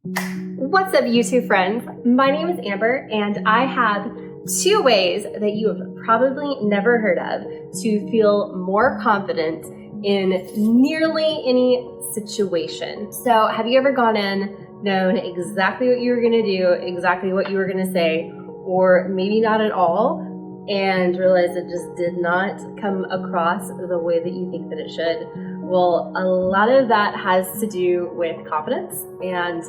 What's up, YouTube friends? My name is Amber, and I have 2 ways that you have probably never heard of to feel more confident in nearly any situation. So have you ever gone in, known exactly what you were gonna do, exactly what you were gonna say, or maybe not at all, and realized it just did not come across the way that you think that it should? Well, a lot of that has to do with confidence, and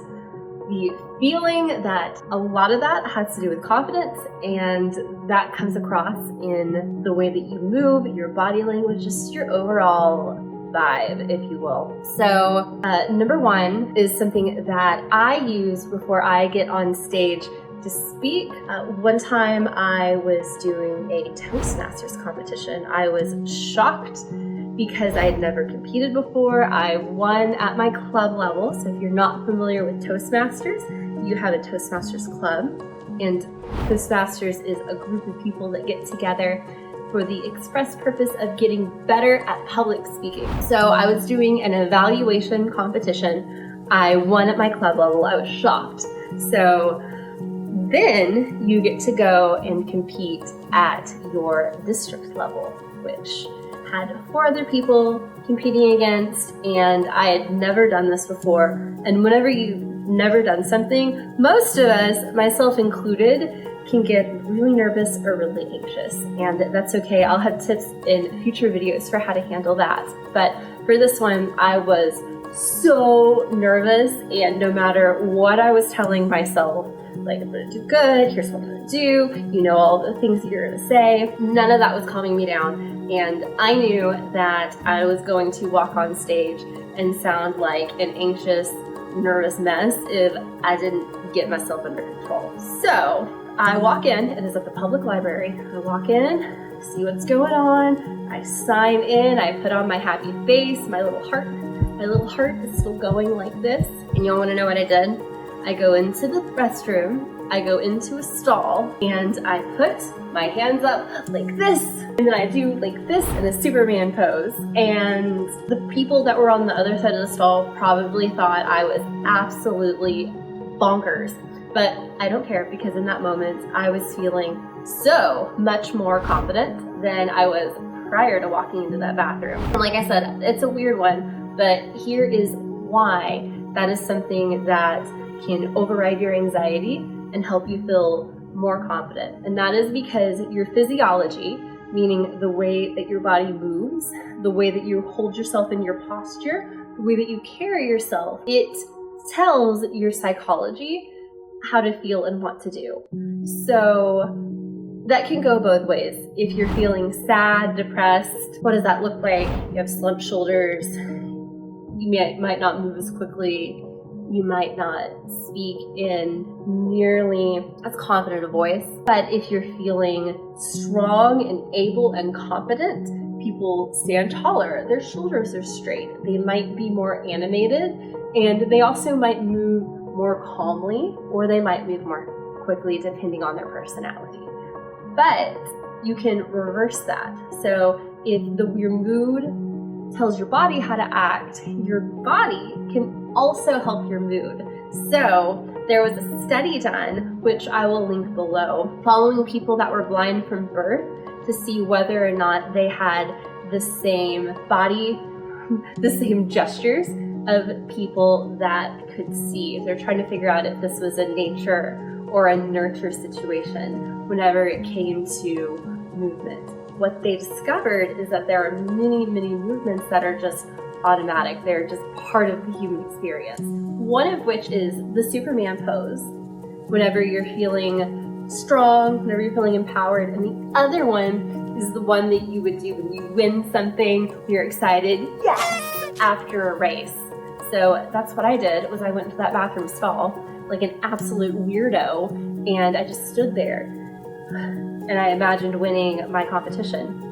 the feeling that a lot of that has to do with confidence, and that comes across in the way that you move, your body language, just your overall vibe, if you will. So number 1 is something that I use before I get on stage to speak. One time I was doing a Toastmasters competition. I was shocked because I had never competed before. I won at my club level. So if you're not familiar with Toastmasters, you have a Toastmasters club. And Toastmasters is a group of people that get together for the express purpose of getting better at public speaking. So I was doing an evaluation competition. I won at my club level. I was shocked. So then you get to go and compete at your district level, which had 4 other people competing against, and I had never done this before. And whenever you've never done something, most of us, myself included, can get really nervous or really anxious, and that's okay. I'll have tips in future videos for how to handle that. But for this one, I was so nervous, and no matter what I was telling myself, like, I'm gonna do good, here's what I'm gonna do, you know, all the things that you're gonna say, none of that was calming me down. And I knew that I was going to walk on stage and sound like an anxious, nervous mess if I didn't get myself under control. So I walk in, it is at the public library. I walk in, see what's going on, I sign in, I put on my happy face, my little heart. My little heart is still going like this. And y'all wanna know what I did? I go into the restroom, I go into a stall, and I put my hands up like this, and then I do like this in a Superman pose. And the people that were on the other side of the stall probably thought I was absolutely bonkers. But I don't care, because in that moment, I was feeling so much more confident than I was prior to walking into that bathroom. And like I said, it's a weird one, but here is why that is something that can override your anxiety and help you feel more confident. And that is because your physiology, meaning the way that your body moves, the way that you hold yourself in your posture, the way that you carry yourself, it tells your psychology how to feel and what to do. So that can go both ways. If you're feeling sad, depressed, what does that look like? You have slumped shoulders, you might not move as quickly, you might not speak in nearly as confident a voice. But if you're feeling strong and able and confident, people stand taller, their shoulders are straight, they might be more animated, and they also might move more calmly, or they might move more quickly depending on their personality. But you can reverse that. So if your mood tells your body how to act, your body can also help your mood. So there was a study done, which I will link below, following people that were blind from birth to see whether or not they had the same body, the same gestures of people that could see. They're trying to figure out if this was a nature or a nurture situation whenever it came to movement. What they discovered is that there are many, many movements that are just automatic. They're just part of the human experience. One of which is the Superman pose, whenever you're feeling strong, whenever you're feeling empowered. And the other one is the one that you would do when you win something, you're excited, yes, after a race. So that's what I did, was I went into that bathroom stall like an absolute weirdo, and I just stood there. And I imagined winning my competition.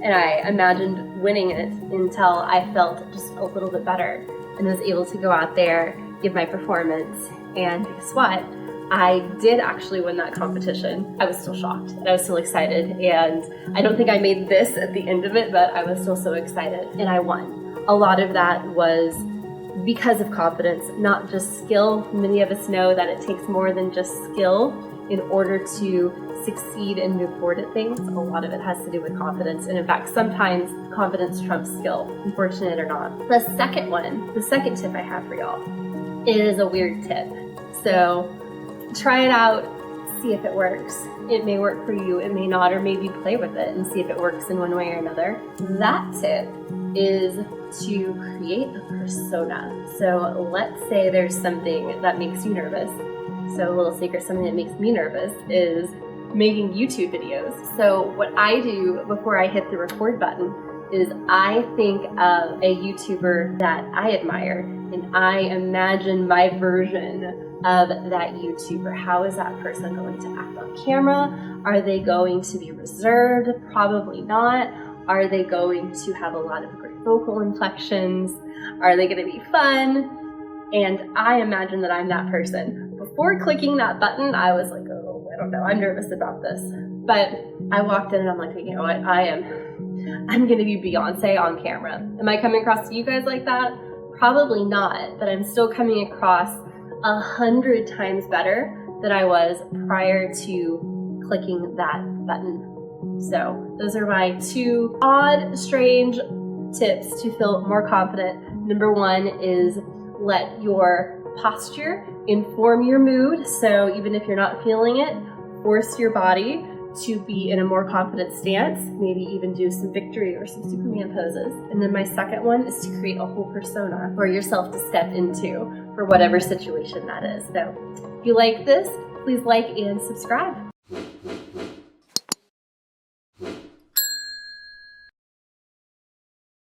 And I imagined winning it until I felt just a little bit better and was able to go out there, give my performance, and guess what? I did actually win that competition. I was still shocked and I was still excited, and I don't think I made this at the end of it, but I was still so excited and I won. A lot of that was because of confidence, not just skill. Many of us know that it takes more than just skill in order to succeed and move forward at things. A lot of it has to do with confidence. And in fact, sometimes confidence trumps skill, unfortunate or not. The second tip I have for y'all is a weird tip. So try it out, see if it works. It may work for you, it may not, or maybe play with it and see if it works in one way or another. That tip is to create a persona. So let's say there's something that makes you nervous. So a little secret, something that makes me nervous is making YouTube videos. So what I do before I hit the record button is I think of a YouTuber that I admire and I imagine my version of that YouTuber. How is that person going to act on camera? Are they going to be reserved? Probably not. Are they going to have a lot of great vocal inflections? Are they going to be fun? And I imagine that I'm that person. Before clicking that button, I was like, oh, I don't know, I'm nervous about this. But I walked in and I'm like, you know what, I'm going to be Beyonce on camera. Am I coming across to you guys like that? Probably not, but I'm still coming across 100 times better than I was prior to clicking that button. So those are my two odd, strange tips to feel more confident. Number one is let your posture inform your mood. So even if you're not feeling it, force your body to be in a more confident stance, maybe even do some victory or some Superman poses. And then my second one is to create a whole persona for yourself to step into for whatever situation that is. So if you like this, please like and subscribe.